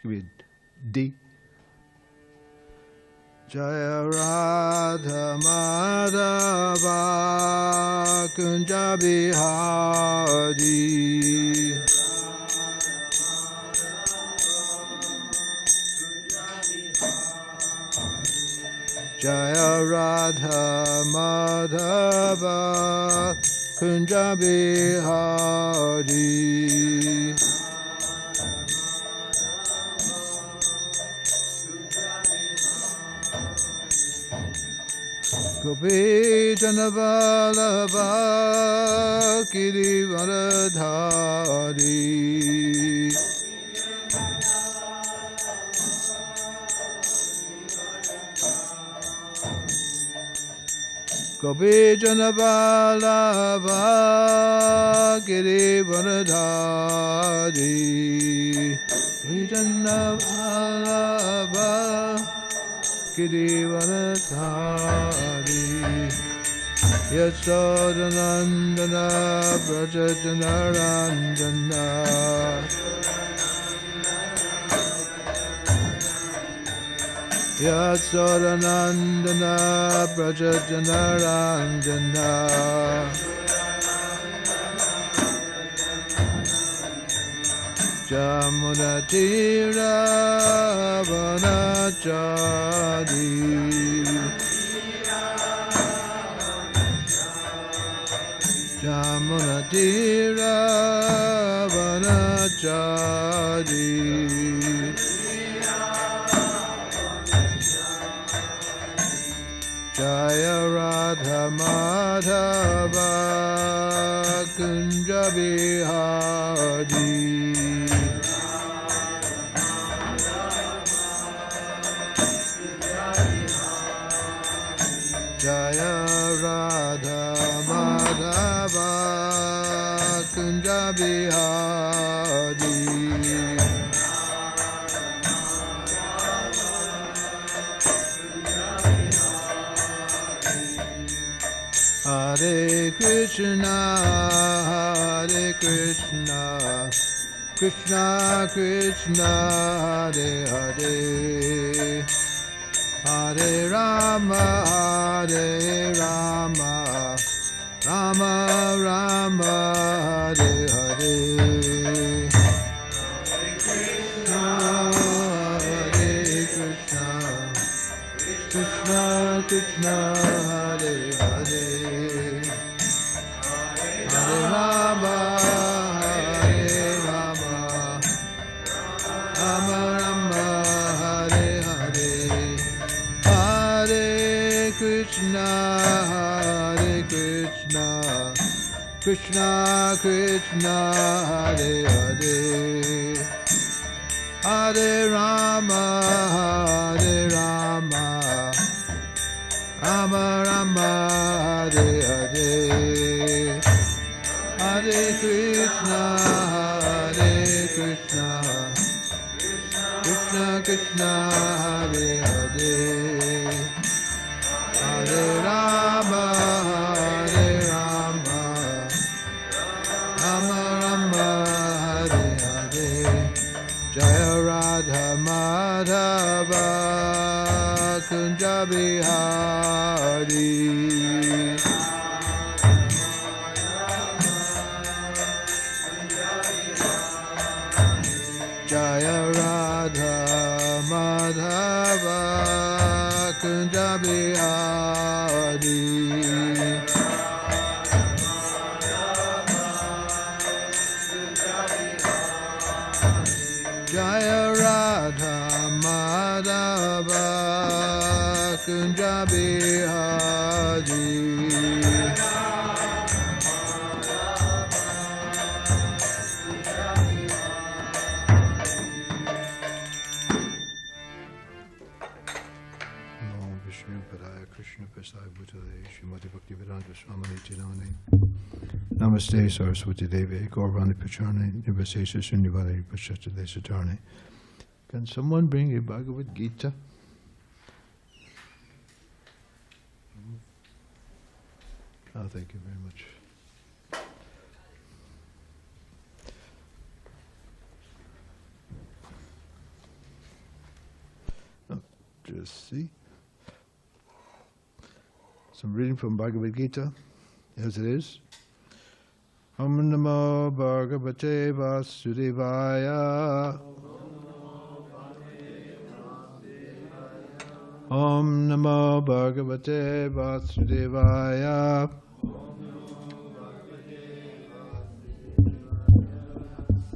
with D. Jaya Radha Madhava Kunja Bihari Jaya Radha Madhava Kunja Bihari Gopi Janavalabha Kirivaradhari Gopi Janavalabha Kirivaradhari Gopi Janavalabha Kirivaradhari Yasodanandana Brajajanarandana Yasodanandana Brajajanarandana Jamunatira Vanachari Jamunatira Vanachari Jaya Radha Madhava Kunja Bihari Jaya Radha Madhava Kunja Bihari Hare Krishna Hare Krishna Krishna Krishna Hare Hare Hare Rama Hare Rama Rama Rama Hare Hare Hare Krishna Krishna Krishna Hare Hare Hare Rama Hare Rama Rama Rama Hare Hare Hare Krishna Hare Krishna Krishna Krishna Hare Hare Hare Rama Hare Rama Rama Rama Hare Hare Hare Krishna Hare Krishna Krishna Krishna Hare Hare Hare Rama Hare Rama Rama Rama Hare Hare Jaya Radha Madhava Kunja Bihari Jaya Radha Madhava Kunja Bihari Jaya Radha Madhava Kunja Bihari Krishna Prasad Bhutale Srimati Bhaktivedanta Swami Nityananda Namaste Saraswati Devi Gaurvani Pacharni Nivasesa Srinivadi Pachata Desatarni. Can someone bring a Bhagavad Gita? Oh, thank you very much. chapter C. Some reading from Bhagavad Gita, as it is. Om Namo Bhagavate Vasudevaya. Om Namo Bhagavate Vasudevaya.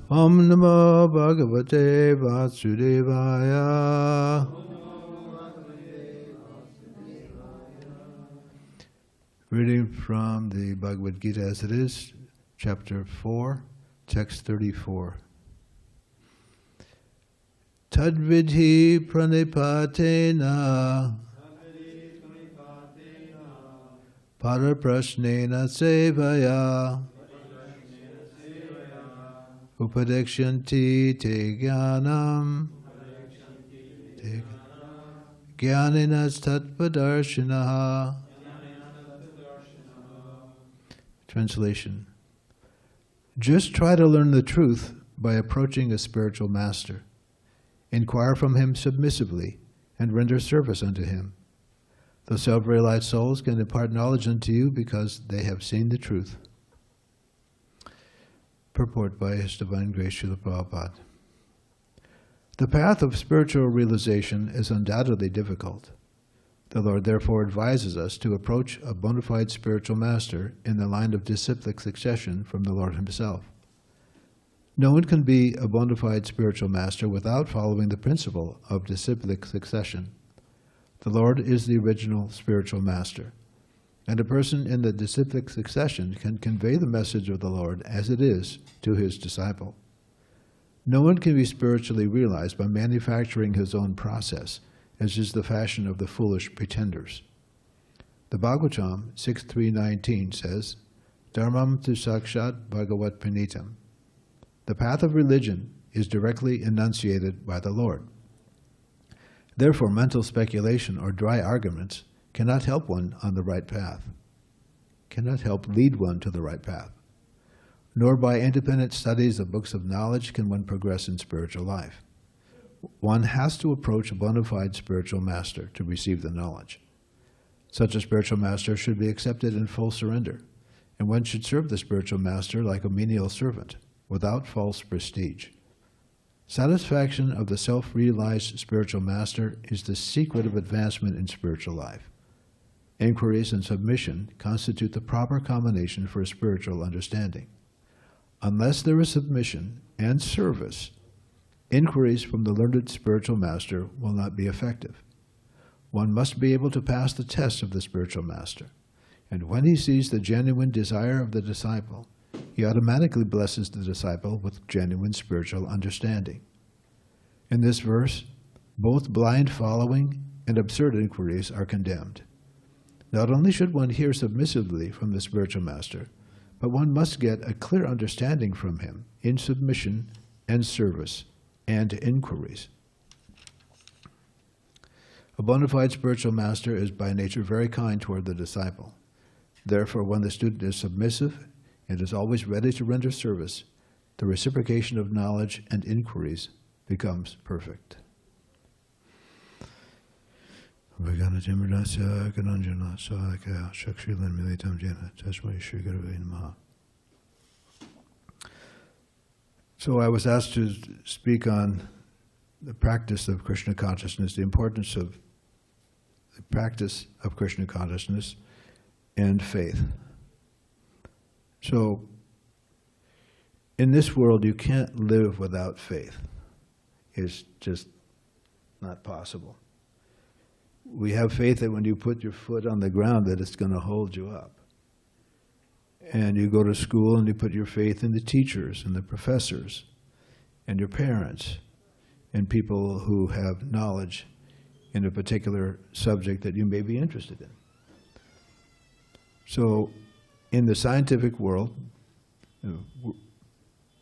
Om Namo Bhagavate Vasudevaya. Reading from the Bhagavad Gita as it is, chapter 4, text 34. Tadvidhi pranipatena paraprashnena sevaya upadekshanti te jnanam jnaninas tatpadarshinaha. Translation. Just try to learn the truth by approaching a spiritual master. Inquire from him submissively and render service unto him. The self-realized souls can impart knowledge unto you because they have seen the truth. Purport by His Divine Grace Srila Prabhupada. The path of spiritual realization is undoubtedly difficult. The Lord therefore advises us to approach a bona fide spiritual master in the line of disciplic succession from the Lord Himself. No one can be a bona fide spiritual master without following the principle of disciplic succession. The Lord is the original spiritual master, and a person in the disciplic succession can convey the message of the Lord as it is to his disciple. No one can be spiritually realized by manufacturing his own process, as is the fashion of the foolish pretenders. The Bhagavatam 6.3.19 says, dharmaṁ tu sākṣād bhagavat-praṇītam. The path of religion is directly enunciated by the Lord. Therefore, mental speculation or dry arguments cannot help one on the right path, cannot help lead one to the right path. Nor by independent studies of books of knowledge can one progress in spiritual life. One has to approach a bona fide spiritual master to receive the knowledge. Such a spiritual master should be accepted in full surrender, and one should serve the spiritual master like a menial servant, without false prestige. Satisfaction of the self-realized spiritual master is the secret of advancement in spiritual life. Inquiries and submission constitute the proper combination for spiritual understanding. Unless there is submission and service, inquiries from the learned spiritual master will not be effective. One must be able to pass the test of the spiritual master, and when he sees the genuine desire of the disciple, he automatically blesses the disciple with genuine spiritual understanding. In this verse, both blind following and absurd inquiries are condemned. Not only should one hear submissively from the spiritual master, but one must get a clear understanding from him in submission and service and inquiries. A bona fide spiritual master is by nature very kind toward the disciple. Therefore, when the student is submissive and is always ready to render service, the reciprocation of knowledge and inquiries becomes perfect. So I was asked to speak on the practice of Krishna consciousness, the importance of the practice of Krishna consciousness and faith. So, in this world, you can't live without faith. It's just not possible. We have faith that when you put your foot on the ground, that it's going to hold you up. And you go to school and you put your faith in the teachers and the professors and your parents and people who have knowledge in a particular subject that you may be interested in. So, in the scientific world,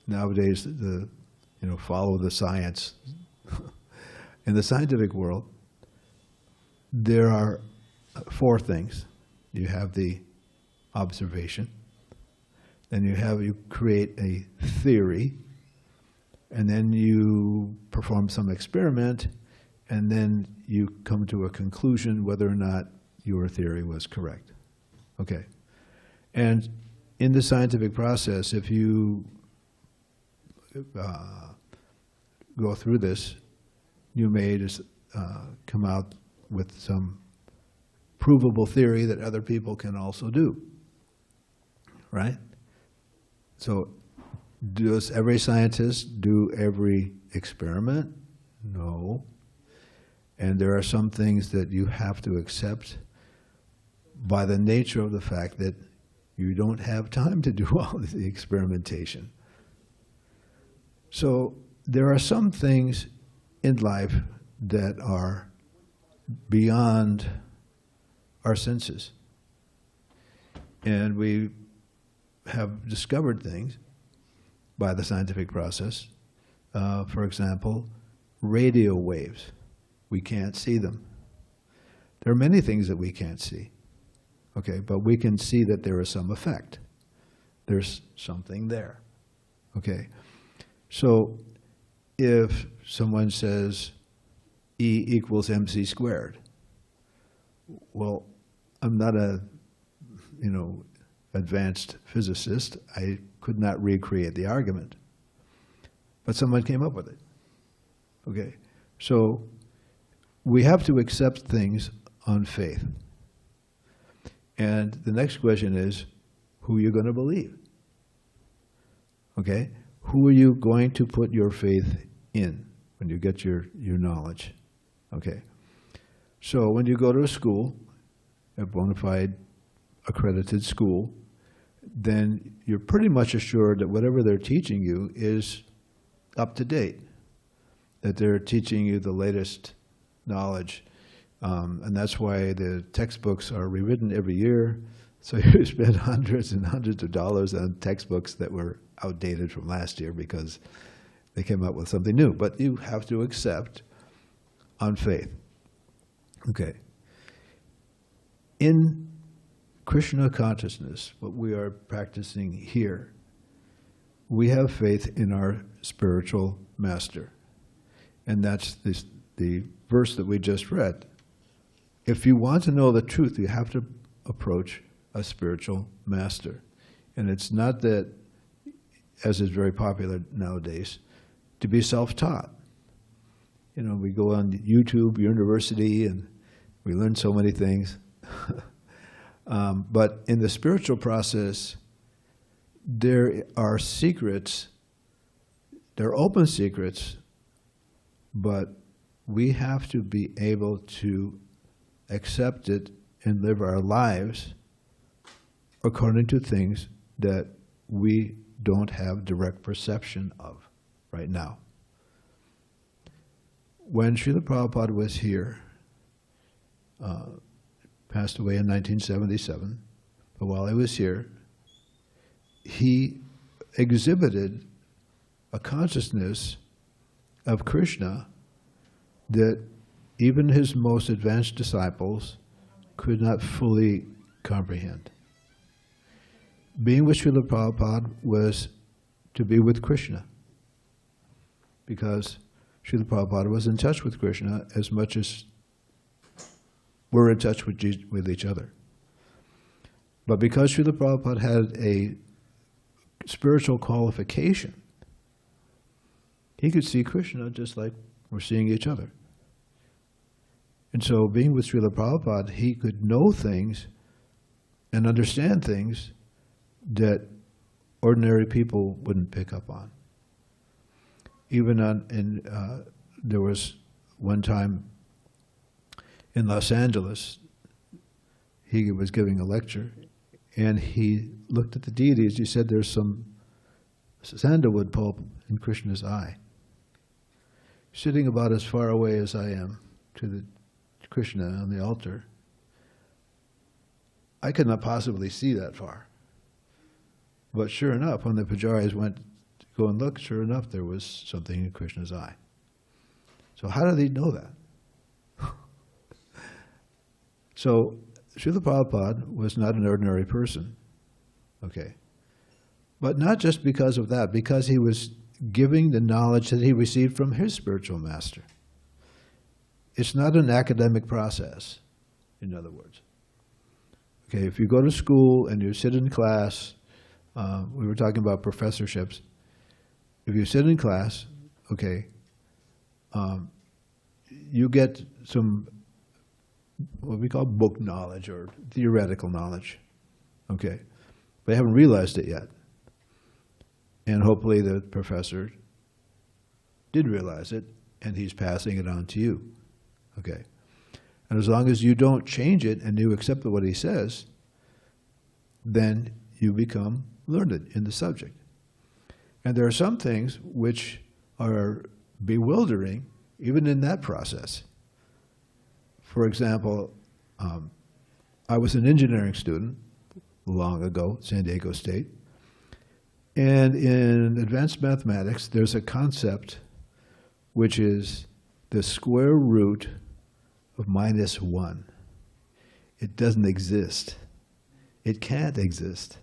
nowadays, follow the science. In the scientific world, there are four things. You have the observation, then you create a theory, and then you perform some experiment, and then you come to a conclusion whether or not your theory was correct. Okay. And in the scientific process, if you go through this, you may just come out with some provable theory that other people can also do, right? So does every scientist do every experiment? No. And there are some things that you have to accept by the nature of the fact that you don't have time to do all the experimentation. So there are some things in life that are beyond our senses. And we have discovered things by the scientific process. For example, radio waves. We can't see them. There are many things that we can't see. Okay, but we can see that there is some effect. There's something there. Okay, so if someone says E equals mc squared, well, I'm not a, advanced physicist. I could not recreate the argument, but someone came up with it. Okay, so we have to accept things on faith. And the next question is, who are you going to believe? Okay? Who are you going to put your faith in when you get your knowledge? Okay? So when you go to a school, a bona fide accredited school, then you're pretty much assured that whatever they're teaching you is up to date, that they're teaching you the latest knowledge. And that's why the textbooks are rewritten every year. So you spend hundreds and hundreds of dollars on textbooks that were outdated from last year because they came up with something new. But you have to accept on faith. Okay. In Krishna consciousness, what we are practicing here, we have faith in our spiritual master. And that's the verse that we just read. If you want to know the truth, you have to approach a spiritual master. And it's not that, as is very popular nowadays, to be self-taught. We go on YouTube, university, and we learn so many things. But in the spiritual process, there are secrets, there are open secrets, but we have to be able to accept it and live our lives according to things that we don't have direct perception of right now. When Srila Prabhupada was here, passed away in 1977, but while he was here, he exhibited a consciousness of Krishna that even his most advanced disciples could not fully comprehend. Being with Srila Prabhupada was to be with Krishna, because Srila Prabhupada was in touch with Krishna as much as we're in touch with each other. But because Srila Prabhupada had a spiritual qualification, he could see Krishna just like we're seeing each other. And so being with Srila Prabhupada, he could know things and understand things that ordinary people wouldn't pick up on. Even there was one time in Los Angeles, he was giving a lecture, and he looked at the deities. He said, "There's some sandalwood pulp in Krishna's eye, sitting about as far away as I am to the Krishna on the altar. I could not possibly see that far." But sure enough, when the pujaris went to go and look, sure enough, there was something in Krishna's eye. So how did he know that? So Srila Prabhupada was not an ordinary person, okay? But not just because of that, because he was giving the knowledge that he received from his spiritual master. It's not an academic process, in other words. Okay, if you go to school and you sit in class, we were talking about professorships. If you sit in class, okay, you get some what we call book knowledge or theoretical knowledge, okay? But I haven't realized it yet. And hopefully the professor did realize it, and he's passing it on to you, okay? And as long as you don't change it and you accept what he says, then you become learned in the subject. And there are some things which are bewildering even in that process. For example, I was an engineering student long ago, San Diego State. And in advanced mathematics, there's a concept which is the square root of -1. It doesn't exist. It can't exist.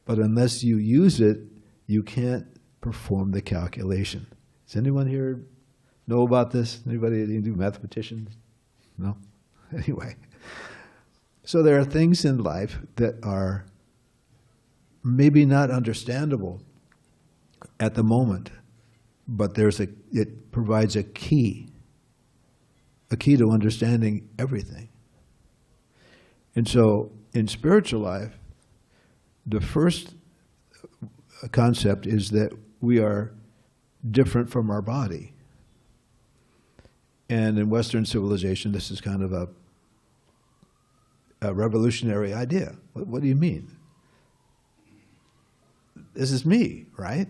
But unless you use it, you can't perform the calculation. Does anyone here know about this? Anybody do mathematicians? No? Anyway. So there are things in life that are maybe not understandable at the moment, but it provides a key to understanding everything. And so in spiritual life, the first concept is that we are different from our body. And in Western civilization, this is kind of a revolutionary idea. What do you mean? This is me, right?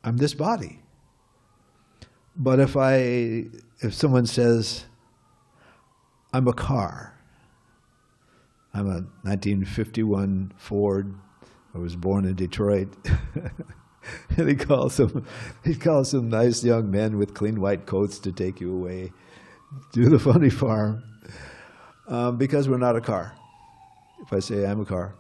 I'm this body. But if someone says, I'm a car, I'm a 1951 Ford, I was born in Detroit, and he calls some nice young men with clean white coats to take you away to the funny farm, because we're not a car, if I say I'm a car.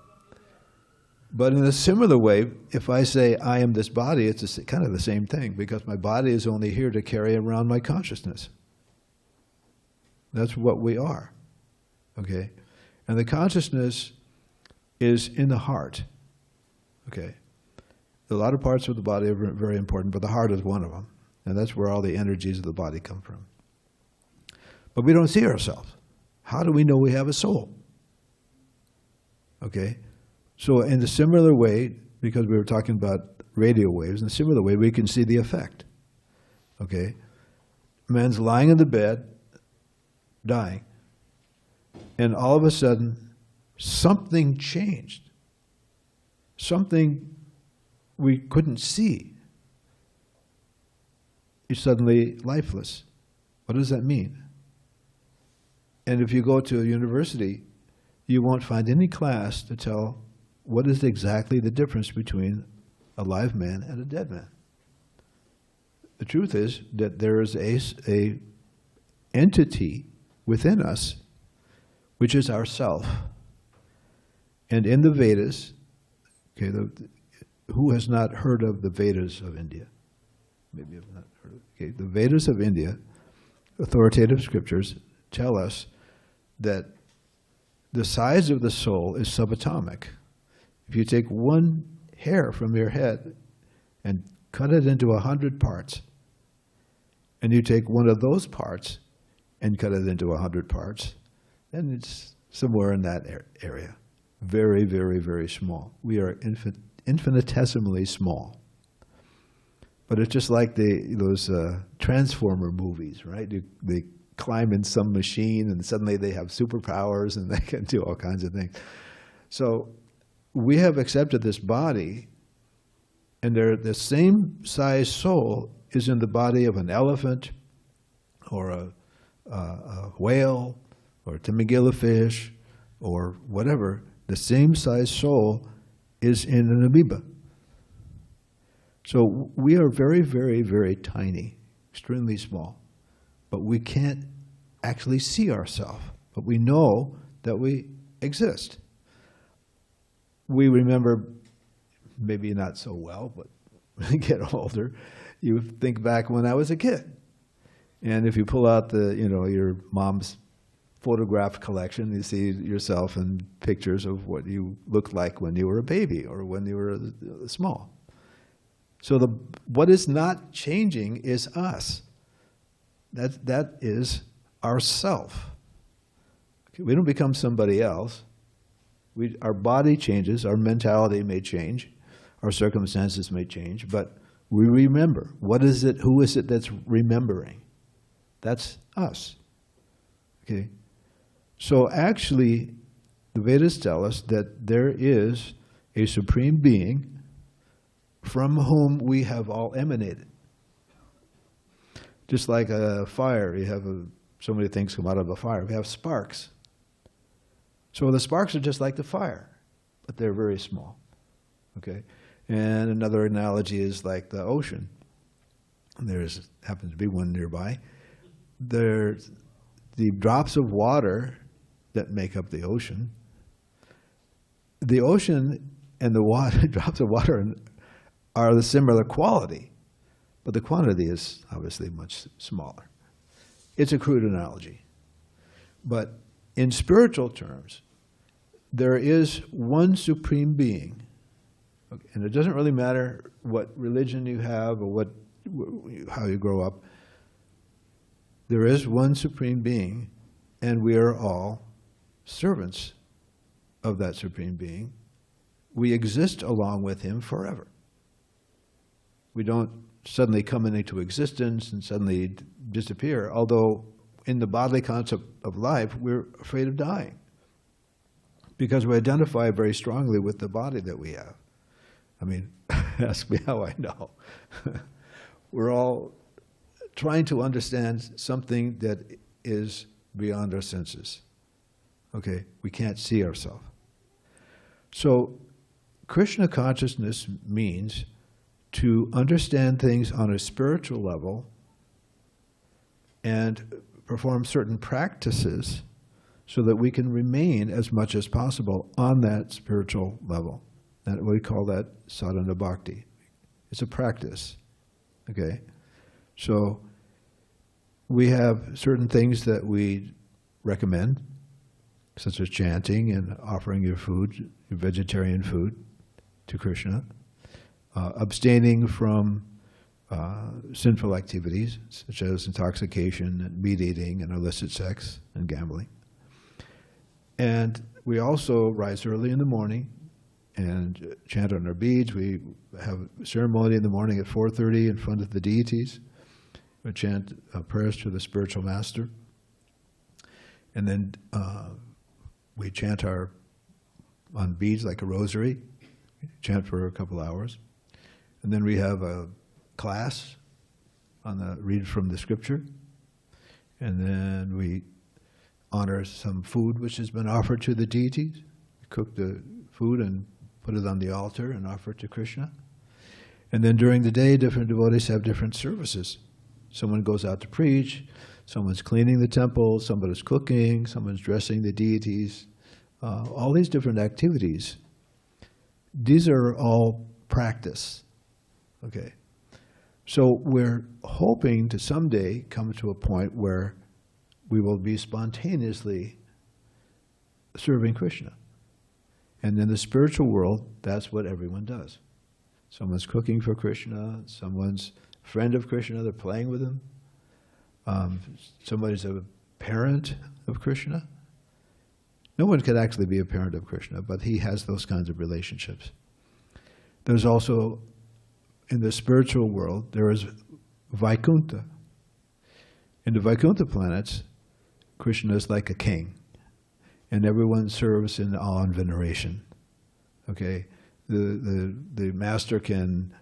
But in a similar way, if I say I am this body, it's kind of the same thing, because my body is only here to carry around my consciousness. That's what we are, okay? And the consciousness is in the heart, okay? A lot of parts of the body are very important, but the heart is one of them. And that's where all the energies of the body come from. But we don't see ourselves. How do we know we have a soul? Okay? So in a similar way, because we were talking about radio waves, in a similar way, we can see the effect. Okay? Man's lying in the bed, dying, and all of a sudden, something changed. Something we couldn't see. He's suddenly lifeless. What does that mean? And if you go to a university, you won't find any class to tell what is exactly the difference between a live man and a dead man. The truth is that there is a entity within us which is ourself. And in the Vedas, okay, who has not heard of the Vedas of India? Maybe you have not heard of it. Okay, the Vedas of India, authoritative scriptures, tell us that the size of the soul is subatomic. If you take one hair from your head and cut it into 100 parts, and you take one of those parts and cut it into 100 parts, then it's somewhere in that area. Very, very, very small. We are infinitesimally small. But it's just like those Transformer movies, right? They climb in some machine and suddenly they have superpowers and they can do all kinds of things. So we have accepted this body, and the same size soul is in the body of an elephant or a whale or a Timagilla fish or whatever. The same size soul is in an amoeba. So we are very, very, very tiny, extremely small. But we can't actually see ourselves. But we know that we exist. We remember, maybe not so well, but when you get older, you think back when I was a kid. And if you pull out your mom's photograph collection, you see yourself in pictures of what you looked like when you were a baby or when you were small. So what is not changing is us. That is ourself. Okay, we don't become somebody else. Our body changes, our mentality may change, our circumstances may change, but we remember. What is it? Who is it that's remembering? That's us. Okay? So actually, the Vedas tell us that there is a supreme being from whom we have all emanated. Just like a fire, you have so many things come out of a fire. We have sparks. So the sparks are just like the fire, but they're very small. Okay? And another analogy is like the ocean. There happens to be one nearby. There's the drops of water that make up the ocean. The ocean and the water, drops of water are the similar quality, but the quantity is obviously much smaller. It's a crude analogy. But in spiritual terms, there is one supreme being. Okay, and it doesn't really matter what religion you have or how you grow up. There is one supreme being, and we are all servants of that supreme being. We exist along with him forever. We don't suddenly come into existence and suddenly disappear, although in the bodily concept of life, we're afraid of dying because we identify very strongly with the body that we have. I mean, ask me how I know. We're all trying to understand something that is beyond our senses. Okay, we can't see ourselves. So Krishna consciousness means to understand things on a spiritual level and perform certain practices so that we can remain as much as possible on that spiritual level. That we call that sadhana bhakti. It's a practice. Okay? So we have certain things that we recommend, such as chanting and offering your food, your vegetarian food, to Krishna, abstaining from sinful activities, such as intoxication and meat eating and illicit sex and gambling. And we also rise early in the morning and chant on our beads. We have a ceremony in the morning at 4:30 in front of the deities. We chant prayers to the spiritual master. And then we chant on beads like a rosary, chant for a couple hours. And then we have a class read from the scripture. And then we honor some food which has been offered to the deities. We cook the food and put it on the altar and offer it to Krishna. And then during the day, different devotees have different services. Someone goes out to preach, someone's cleaning the temple, somebody's cooking, someone's dressing the deities, all these different activities. These are all practice, okay? So we're hoping to someday come to a point where we will be spontaneously serving Krishna. And in the spiritual world, that's what everyone does. Someone's cooking for Krishna, someone's a friend of Krishna, they're playing with him. Somebody's a parent of Krishna. No one can actually be a parent of Krishna, but he has those kinds of relationships. There's also, in the spiritual world, there is Vaikuntha. In the Vaikuntha planets, Krishna is like a king, and everyone serves in awe and veneration. Okay, the master can,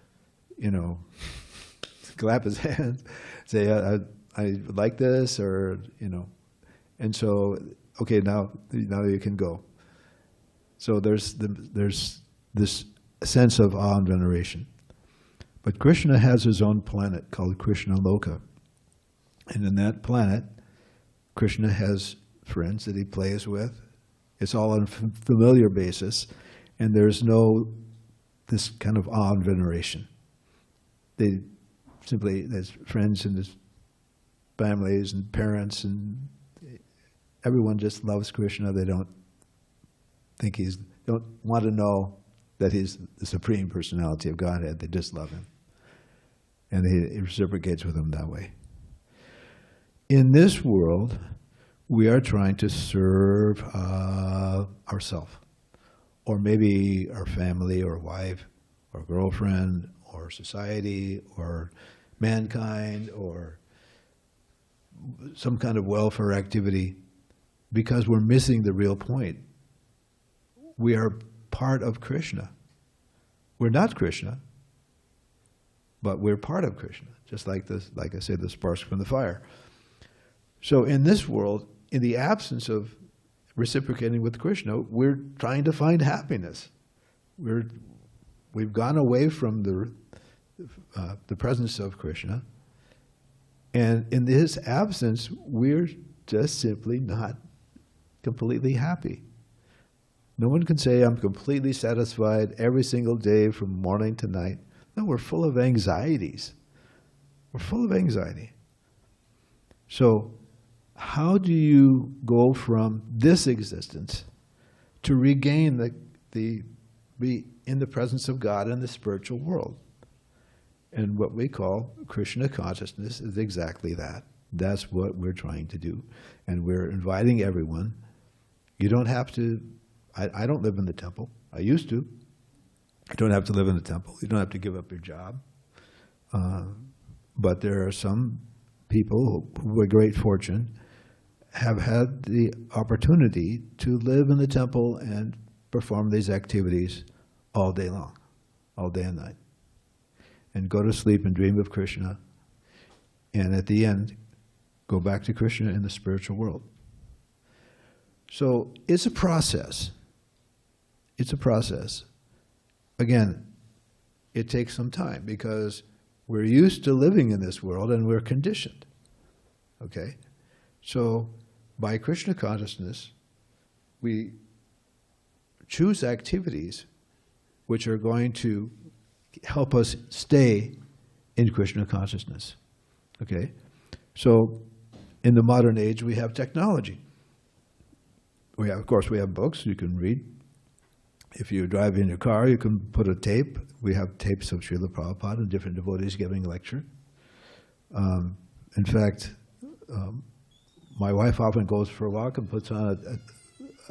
clap his hands, say, I like this, or and so okay, now you can go. So there's this sense of awe and veneration. But Krishna has his own planet called Krishna Loka. And in that planet, Krishna has friends that he plays with. It's all on a familiar basis, and there's no this kind of awe and veneration. They simply, there's friends in this families and parents, and everyone just loves Krishna. They don't want to know that he's the Supreme Personality of Godhead. They just love him. And he reciprocates with them that way. In this world, we are trying to serve ourselves, or maybe our family, or wife, or girlfriend, or society, or mankind, or some kind of welfare activity, because we're missing the real point. We are part of Krishna. We're not Krishna, but we're part of Krishna, just like this, like I said, the sparks from the fire. So in this world, in the absence of reciprocating with Krishna, we're trying to find happiness. We've gone away from the presence of Krishna, and in his absence, we're just simply not completely happy. No one can say, I'm completely satisfied every single day from morning to night. No, we're full of anxieties. We're full of anxiety. So how do you go from this existence to regain be in the presence of God in the spiritual world? And what we call Krishna consciousness is exactly that. That's what we're trying to do. And we're inviting everyone. You don't have to, I don't live in the temple. I used to. You don't have to live in the temple. You don't have to give up your job. But there are some people who, with great fortune, have had the opportunity to live in the temple and perform these activities all day long, all day and night, and go to sleep and dream of Krishna, and at the end, go back to Krishna in the spiritual world. So it's a process. It's a process. Again, it takes some time because we're used to living in this world and we're conditioned. Okay? So by Krishna consciousness, we choose activities which are going to help us stay in Krishna consciousness. Okay? So in the modern age, we have technology. Of course, we have books you can read. If you drive in your car, you can put a tape. We have tapes of Srila Prabhupada and different devotees giving a lecture. In fact, my wife often goes for a walk and puts on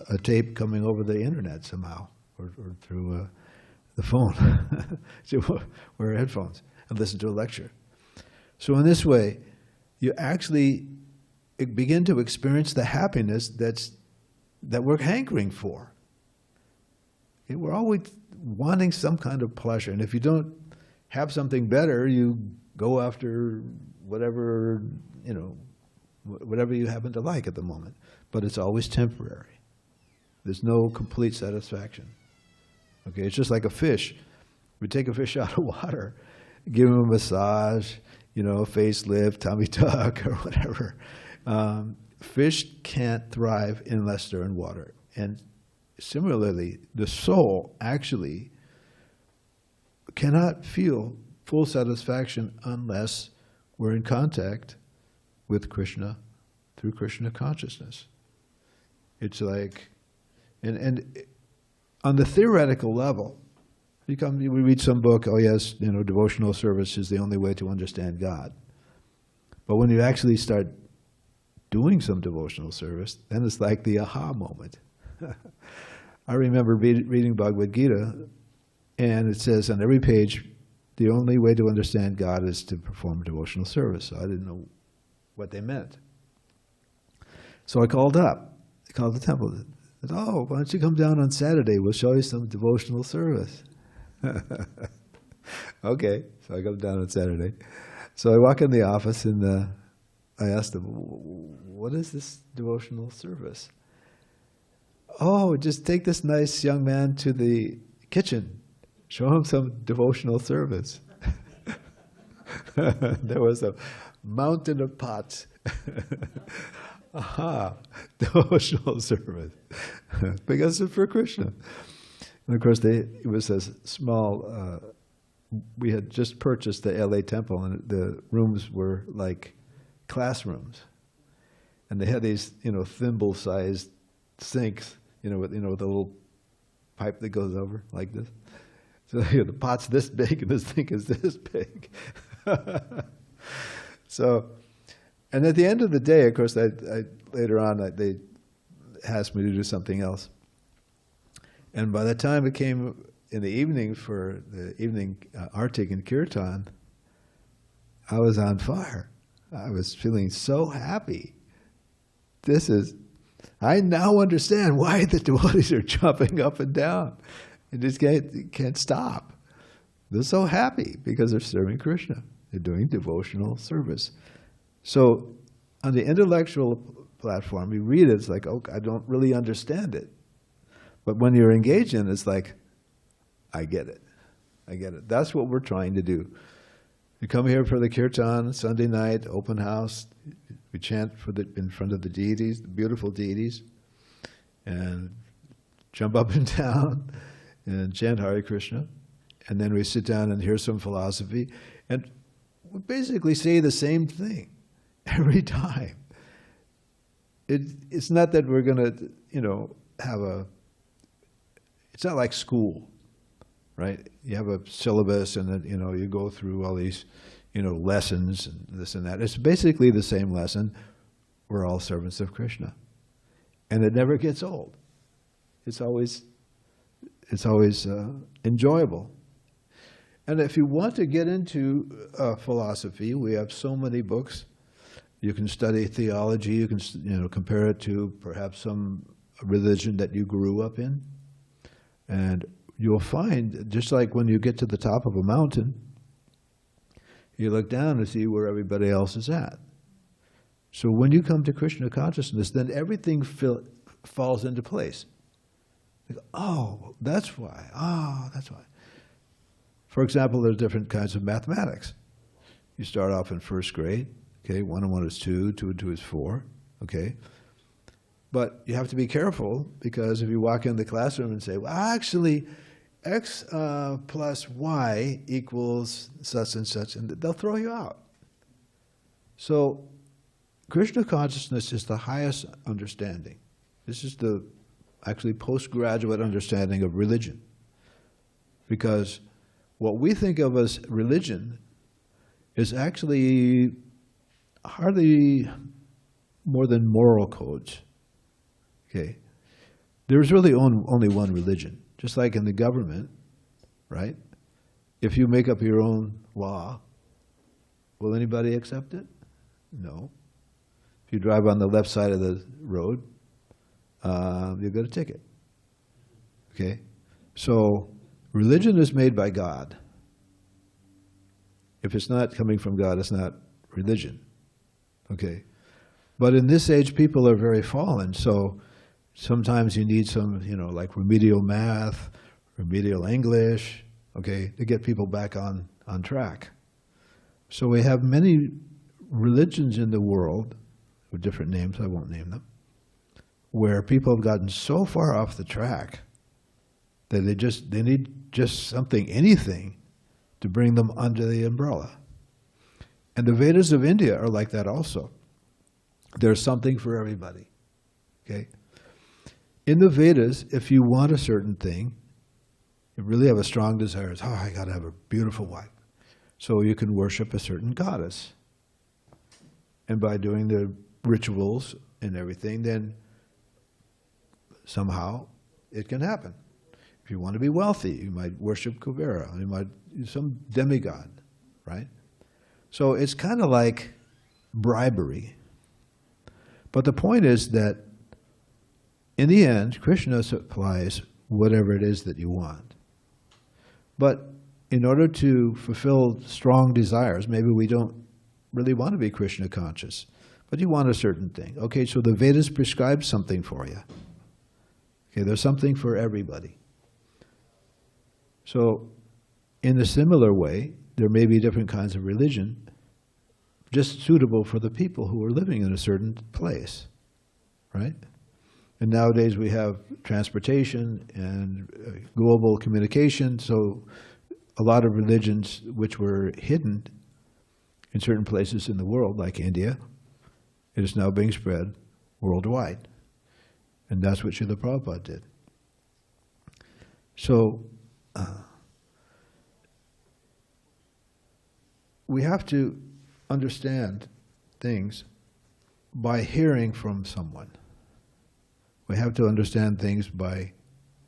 a tape coming over the internet somehow, or through the phone. So wear headphones and listen to a lecture. So in this way, you actually begin to experience the happiness that we're hankering for. We're always wanting some kind of pleasure, and if you don't have something better, you go after whatever you happen to like at the moment. But it's always temporary. There's no complete satisfaction. Okay, it's just like a fish. We take a fish out of water, give him a massage, facelift, tummy tuck, or whatever. Fish can't thrive unless they're in water. And similarly, the soul actually cannot feel full satisfaction unless we're in contact with Krishna through Krishna consciousness. It's like, and on the theoretical level, we read some book, oh yes, devotional service is the only way to understand God. But when you actually start doing some devotional service, then it's like the aha moment. I remember reading Bhagavad Gita, and it says on every page, the only way to understand God is to perform devotional service. So I didn't know what they meant. So I called the temple. I said, oh, why don't you come down on Saturday? We'll show you some devotional service. Okay, so I come down on Saturday. So I walk in the office and I asked them, what is this devotional service? Oh, just take this nice young man to the kitchen. Show him some devotional service. There was a mountain of pots. Aha, devotional service. Because it's for Krishna. And of course, it was a small, we had just purchased the LA temple, and the rooms were like classrooms, and they had these, thimble-sized sinks, with the little pipe that goes over like this. So the pot's this big and the sink is this big. So, and at the end of the day, of course, later on they asked me to do something else. And by the time it came in the evening for the evening Artik and Kirtan, I was on fire. I was feeling so happy. I now understand why the devotees are jumping up and down. They just can't stop. They're so happy because they're serving Krishna. They're doing devotional service. So on the intellectual platform, you read it, it's like, oh, I don't really understand it. But when you're engaged in it, it's like, I get it. I get it. That's what we're trying to do. We come here for the kirtan, Sunday night, open house. We chant in front of the deities, the beautiful deities, and jump up and down and chant Hare Krishna. And then we sit down and hear some philosophy. And we basically say the same thing every time. It's not that we're going to, it's not like school, right? You have a syllabus and then, you go through all these, lessons and this and that. It's basically the same lesson. We're all servants of Krishna. And it never gets old. It's always enjoyable. And if you want to get into philosophy, we have so many books. You can study theology. You can, compare it to perhaps some religion that you grew up in. And you'll find, just like when you get to the top of a mountain, you look down to see where everybody else is at. So when you come to Krishna consciousness, then everything falls into place. You go, oh, that's why. Oh, that's why. For example, there's different kinds of mathematics. You start off in first grade. Okay, 1 and 1 is 2, 2 and 2 is 4. Okay. But you have to be careful, because if you walk in the classroom and say, well, actually, x plus y equals such and such, and they'll throw you out. So Krishna consciousness is the highest understanding. This is the actually postgraduate understanding of religion. Because what we think of as religion is actually hardly more than moral codes. Okay, there's really only one religion. Just like in the government, right? If you make up your own law, will anybody accept it? No. If you drive on the left side of the road, you'll get a ticket. Okay? So religion is made by God. If it's not coming from God, it's not religion. Okay? But in this age, people are very fallen, so sometimes you need some, like remedial math, remedial English, okay, to get people back on track. So we have many religions in the world, with different names, I won't name them, where people have gotten so far off the track that they need just something, anything, to bring them under the umbrella. And the Vedas of India are like that also. There's something for everybody, okay? In the Vedas, if you want a certain thing, you really have a strong desire, it's, I got to have a beautiful wife. So you can worship a certain goddess. And by doing the rituals and everything, then somehow it can happen. If you want to be wealthy, you might worship Kubera, you might some demigod, right? So it's kind of like bribery. But the point is that in the end, Krishna supplies whatever it is that you want. But in order to fulfill strong desires, maybe we don't really want to be Krishna conscious, but you want a certain thing. Okay, so the Vedas prescribe something for you. Okay, there's something for everybody. So in a similar way, there may be different kinds of religion just suitable for the people who are living in a certain place, right? And nowadays we have transportation and global communication, so a lot of religions which were hidden in certain places in the world, like India, It is now being spread worldwide. And that's what Srila Prabhupada did. So, we have to understand things by hearing from someone. We have to understand things by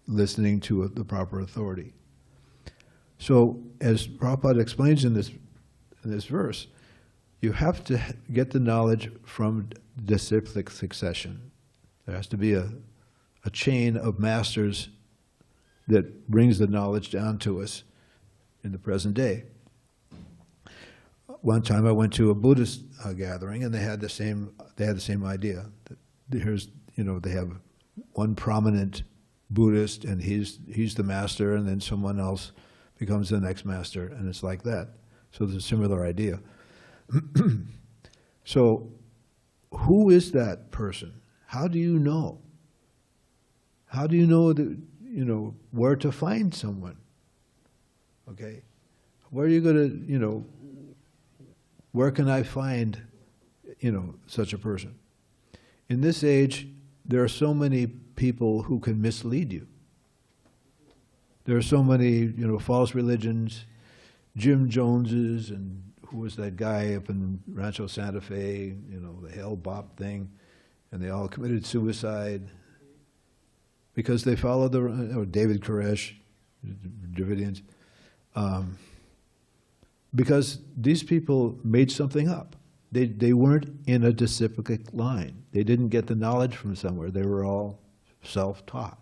listening to the proper authority. So, as Prabhupada explains in this verse, you have to get the knowledge from disciplic succession. There has to be a chain of masters that brings the knowledge down to us in the present day. One time I went to a Buddhist gathering, and they had the same idea. They have one prominent Buddhist, and he's the master, and then someone else becomes the next master, and it's like that. So there's a similar idea. So, who is that person? How do you know? How do you know that, where to find someone? Okay? Where are you going to, where can I find, such a person? In this age, there are so many people who can mislead you. There are so many, false religions, Jim Joneses, and who was that guy up in Rancho Santa Fe, the Hell Bop thing, and they all committed suicide because they followed David Koresh, Dravidians, because these people made something up. They weren't in a disciplic line. They didn't get the knowledge from somewhere. They were all self-taught.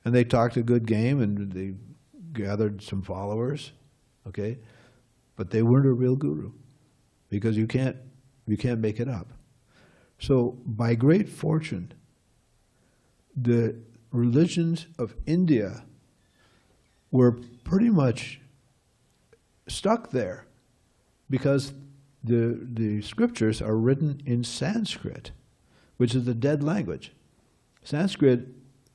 And they talked a good game, and they gathered some followers, okay? But they weren't a real guru, because you can't make it up. So by great fortune, the religions of India were pretty much stuck there, because the scriptures are written in Sanskrit, which is a dead language. Sanskrit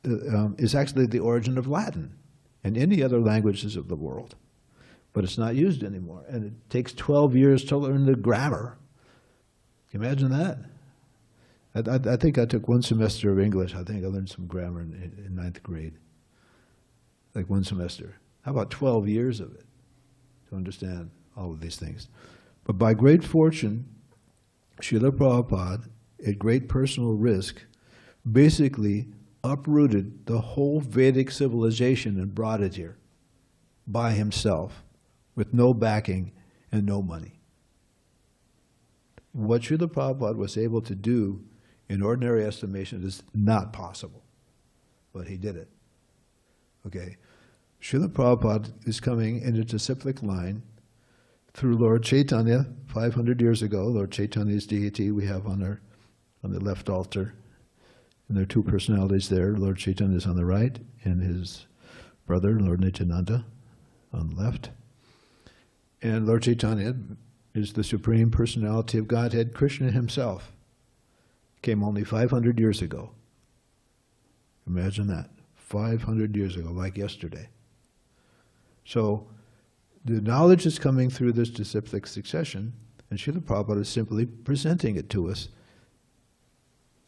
is actually the origin of Latin and any other languages of the world, but it's not used anymore. And it takes 12 years to learn the grammar. Can you imagine that? I think I took one semester of English. I think I learned some grammar in 9th grade, like one semester. How about 12 years of it to understand all of these things? But by great fortune, Srila Prabhupada, at great personal risk, basically uprooted the whole Vedic civilization and brought it here by himself with no backing and no money. What Srila Prabhupada was able to do in ordinary estimation is not possible, but he did it. Okay, Srila Prabhupada is coming in a disciplic line through Lord Chaitanya 500 years ago. Lord Chaitanya's deity we have on the left altar. And there are two personalities there. Lord Chaitanya is on the right, and his brother, Lord Nityananda, on the left. And Lord Chaitanya is the Supreme Personality of Godhead. Krishna himself came only 500 years ago. Imagine that. 500 years ago, like yesterday. So the knowledge is coming through this disciplic succession, and Srila Prabhupada is simply presenting it to us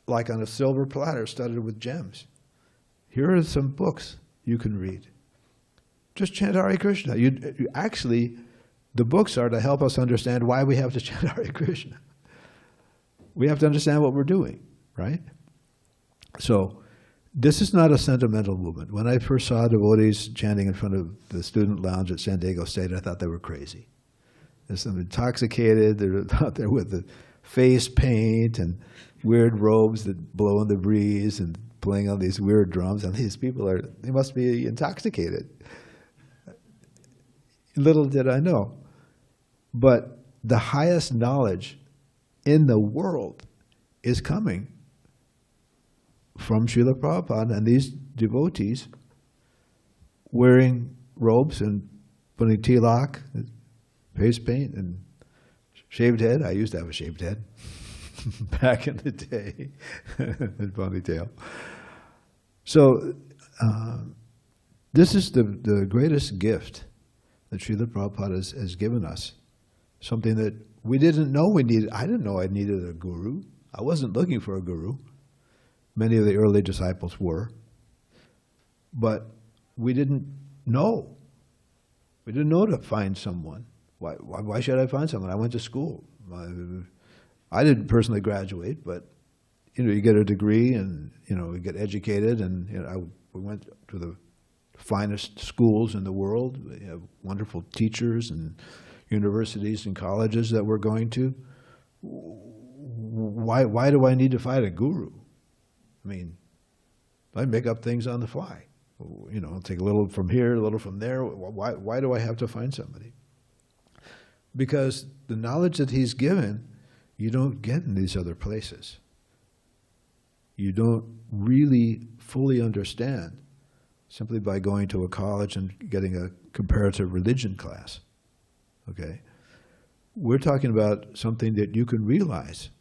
like on a silver platter studded with gems. Here are some books you can read. Just chant Hare Krishna. Actually, the books are to help us understand why we have to chant Hare Krishna. We have to understand what we're doing, right? So, this is not a sentimental movement. When I first saw devotees chanting in front of the student lounge at San Diego State, I thought they were crazy. There's some intoxicated, they're out there with the face paint and weird robes that blow in the breeze and playing on these weird drums, and these people they must be intoxicated. Little did I know. But the highest knowledge in the world is coming from Srila Prabhupada and these devotees wearing robes and putting tilak, face paint, and shaved head. I used to have a shaved head back in the day, and ponytail. So this is the greatest gift that Srila Prabhupada has given us, something that we didn't know we needed. I didn't know I needed a guru. I wasn't looking for a guru. Many of the early disciples were. But we didn't know. We didn't know to find someone. Why should I find someone? I went to school. I didn't personally graduate, but you get a degree and you get educated, and we went to the finest schools in the world. We have wonderful teachers and universities and colleges that we're going to. Why do I need to find a guru? I mean, I make up things on the fly. Take a little from here, a little from there. Why do I have to find somebody? Because the knowledge that he's given, you don't get in these other places. You don't really fully understand simply by going to a college and getting a comparative religion class. Okay? We're talking about something that you can realize,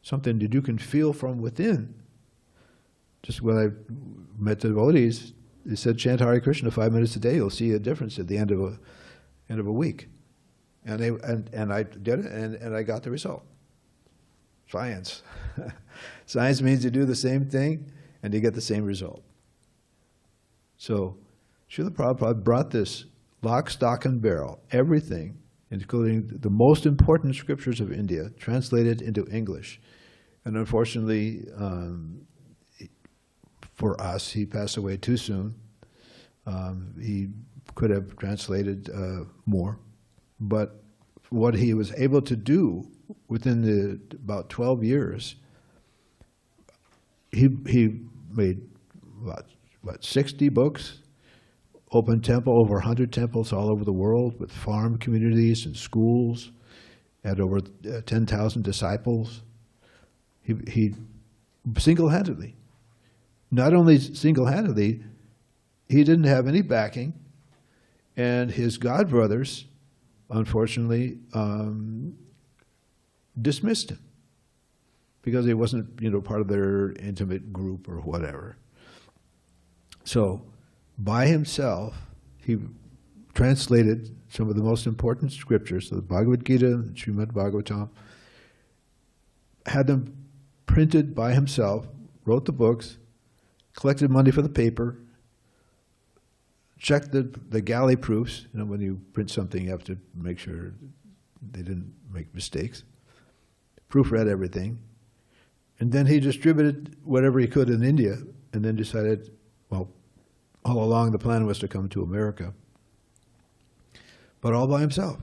something that you can feel from within. Just when I met the devotees, they said, chant Hare Krishna 5 minutes a day, you'll see a difference at the end of a week. And I did it, and I got the result. Science. Science means you do the same thing, and you get the same result. So, Srila Prabhupada brought this lock, stock, and barrel, everything, including the most important scriptures of India, translated into English. And unfortunately, for us, he passed away too soon. He could have translated more. But what he was able to do within about 12 years, he made about 60 books, opened temple, over 100 temples all over the world with farm communities and schools, had over 10,000 disciples. He single-handedly. Not only single-handedly, he didn't have any backing, and his godbrothers, unfortunately, dismissed him because he wasn't, part of their intimate group or whatever. So, by himself, he translated some of the most important scriptures, the Bhagavad Gita and Srimad Bhagavatam, had them printed by himself, wrote the books, collected money for the paper, checked the galley proofs. When you print something, you have to make sure they didn't make mistakes. Proofread everything. And then he distributed whatever he could in India, and then decided, well, all along the plan was to come to America, but all by himself.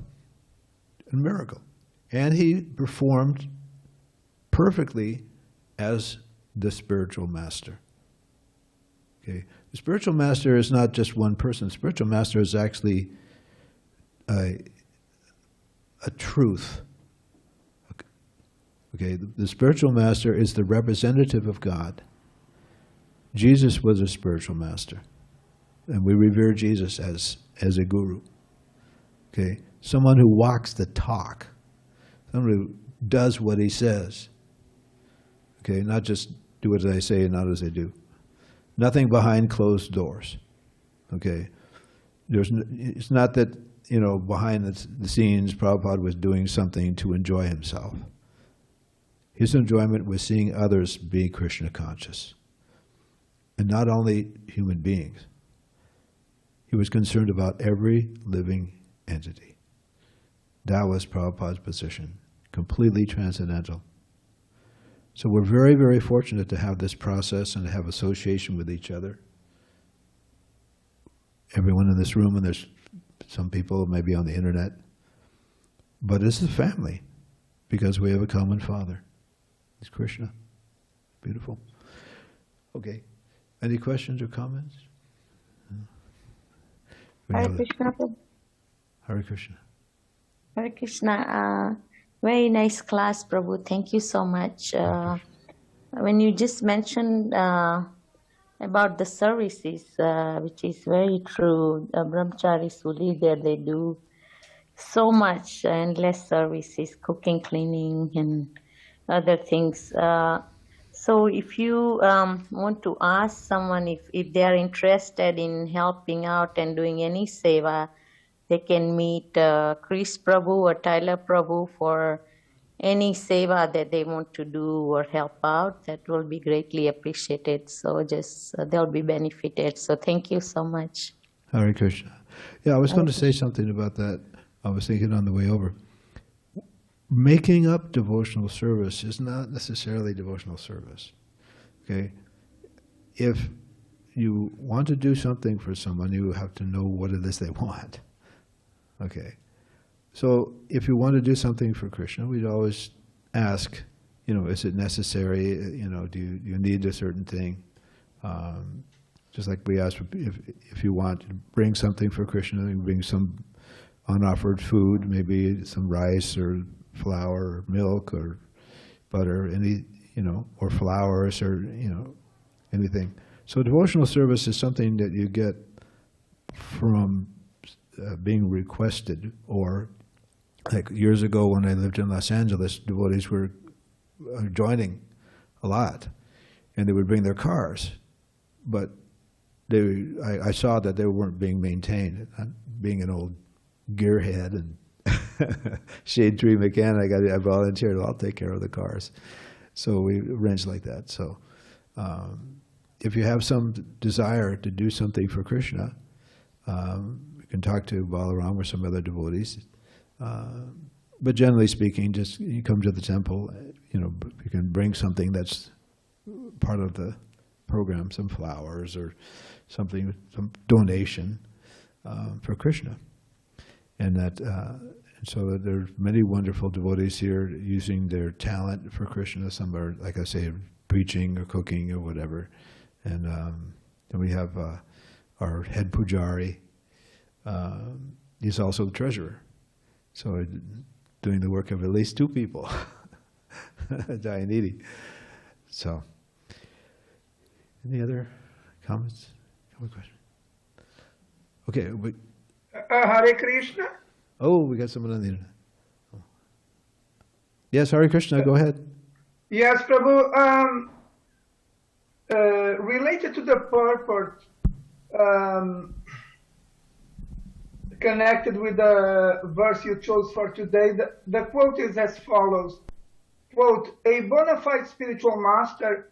A miracle. And he performed perfectly as the spiritual master. Okay. The spiritual master is not just one person. The spiritual master is actually a truth. Okay. The spiritual master is the representative of God. Jesus was a spiritual master, and we revere Jesus as a guru. Okay. Someone who walks the talk. Someone who does what he says. Okay. Not just do what I say and not as I do. Nothing behind closed doors. Okay, it's not that behind the scenes Prabhupada was doing something to enjoy himself. His enjoyment was seeing others be Krishna conscious, and not only human beings. He was concerned about every living entity. That was Prabhupada's position, completely transcendental. So we're very, very fortunate to have this process and to have association with each other. Everyone in this room, and there's some people maybe on the internet, but this is a family because we have a common father. It's Krishna. Beautiful. Okay. Any questions or comments? Hare Krishna. Hare Krishna. Hare Krishna. Very nice class, Prabhu. Thank you so much. When you just mentioned about the services, which is very true, the brahmacharis who live there, they do so much, endless services, cooking, cleaning, and other things. So if you want to ask someone if they are interested in helping out and doing any seva, they can meet Chris Prabhu or Tyler Prabhu for any seva that they want to do or help out, that will be greatly appreciated. So just they'll be benefited. So thank you so much. Hare Krishna. Yeah, I was going to say something about that. I was thinking on the way over. Making up devotional service is not necessarily devotional service. Okay? If you want to do something for someone, you have to know what it is they want. Okay? So if you want to do something for Krishna, we'd always ask, is it necessary? Do you need a certain thing? Just like we ask if you want to bring something for Krishna, you bring some unoffered food, maybe some rice or flour or milk or butter, or flowers or anything. So devotional service is something that you get from being requested, or like years ago when I lived in Los Angeles, devotees were joining a lot, and they would bring their cars, but I saw that they weren't being maintained. Being an old gearhead and shade tree mechanic, I volunteered, I'll take care of the cars. So we arranged like that. So if you have some desire to do something for Krishna, you can talk to Balaram or some other devotees. But generally speaking, just you come to the temple, you can bring something that's part of the program, some flowers or something, some donation for Krishna. And that, so that there's many wonderful devotees here using their talent for Krishna. Some are, like I say, preaching or cooking or whatever. And then we have our head pujari. He's also the treasurer. So doing the work of at least two people, Jayanidhi. So, any other comments? Question? Okay. Hare Krishna. Oh, we got someone on the internet. Oh. Yes, Hare Krishna, go ahead. Yes, Prabhu. Related to the purport, connected with the verse you chose for today, the quote is as follows. Quote, a bona fide spiritual master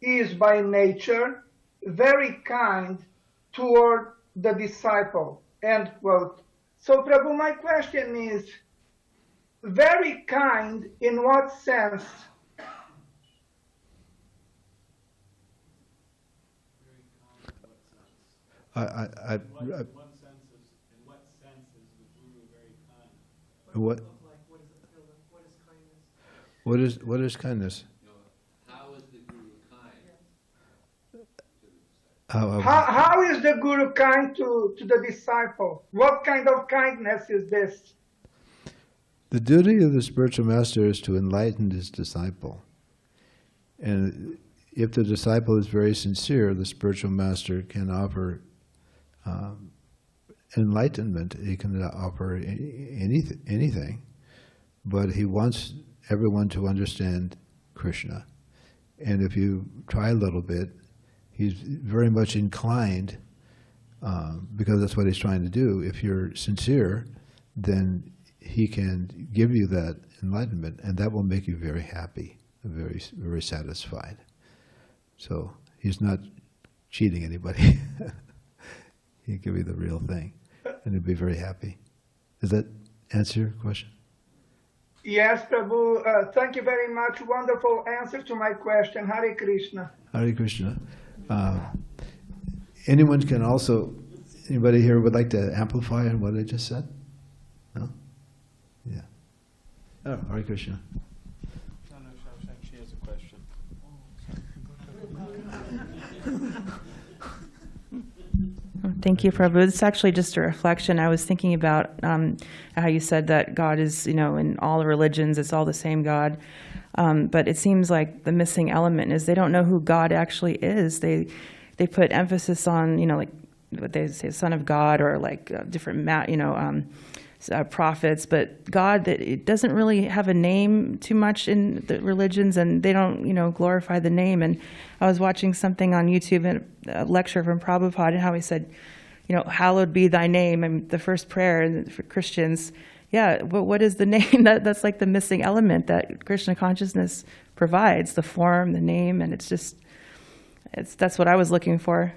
is by nature very kind toward the disciple, end quote. So Prabhu, my question is, very kind in what sense? In what sense is the Guru very kind? What is kindness? How is the Guru kind? How is the Guru kind to the disciple? What kind of kindness is this? The duty of the spiritual master is to enlighten his disciple. And if the disciple is very sincere, the spiritual master can offer enlightenment. He can offer anything, but he wants everyone to understand Krishna. And if you try a little bit, he's very much inclined, because that's what he's trying to do. If you're sincere, then he can give you that enlightenment, and that will make you very happy, very, very satisfied. So he's not cheating anybody. He'll give you the real thing, and you'll be very happy. Does that answer your question? Yes, Prabhu. Thank you very much. Wonderful answer to my question. Hare Krishna. Hare Krishna. Anyone can also, anybody here would like to amplify on what I just said? No? Yeah. Oh, Hare Krishna. No, she has a question. Thank you, Prabhu. It's actually just a reflection. I was thinking about how you said that God is, in all religions, it's all the same God. But it seems like the missing element is they don't know who God actually is. They put emphasis on, like what they say, Son of God, or like different, prophets. But God, that it doesn't really have a name too much in the religions, and they don't, glorify the name. And I was watching something on YouTube, a lecture from Prabhupada, and how he said, hallowed be thy name. And the first prayer for Christians, yeah, what is the name? That's like the missing element that Krishna consciousness provides, the form, the name, and that's what I was looking for.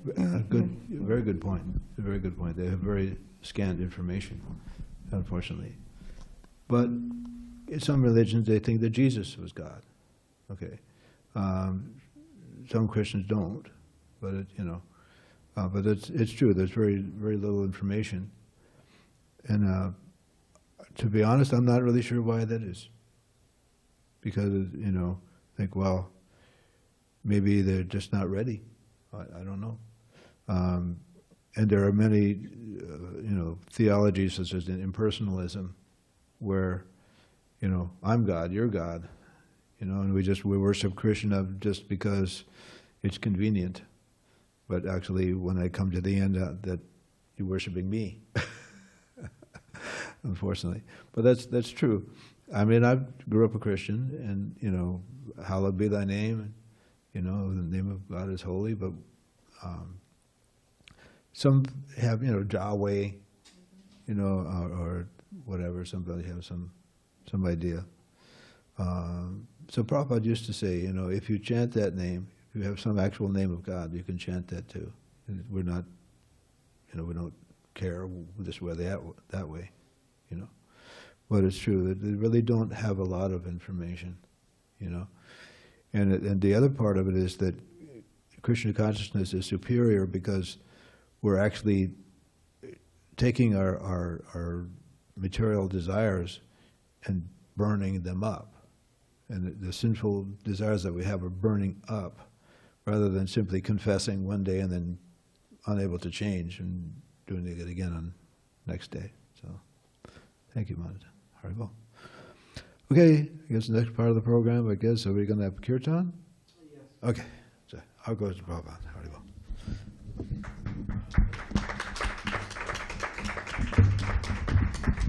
Very good point. A very good point. They have very scant information, unfortunately. But in some religions, they think that Jesus was God. Okay, some Christians don't, but but it's true. There's very little information, and to be honest, I'm not really sure why that is. Because think, well, maybe they're just not ready. I don't know. And there are many, theologies such as impersonalism, where, I'm God, you're God, and we worship Krishna just because it's convenient. But actually, when I come to the end, that you're worshiping me, unfortunately. But that's true. I mean, I grew up a Christian, and hallowed be thy name, the name of God is holy. But some have, Yahweh, or whatever. Somebody has some idea. So Prabhupada used to say, if you chant that name, if you have some actual name of God, you can chant that too. And we're not, we don't care this way, that way, But it's true that they really don't have a lot of information, And the other part of it is that Krishna consciousness is superior because we're actually taking our material desires and burning them up. And the sinful desires that we have are burning up, rather than simply confessing one day and then unable to change and doing it again on next day. So, thank you, Manata. Haribol. Okay, I guess the next part of the program, are we going to have kirtan? Yes. Okay, so I'll go to Prabhupada. Haribol.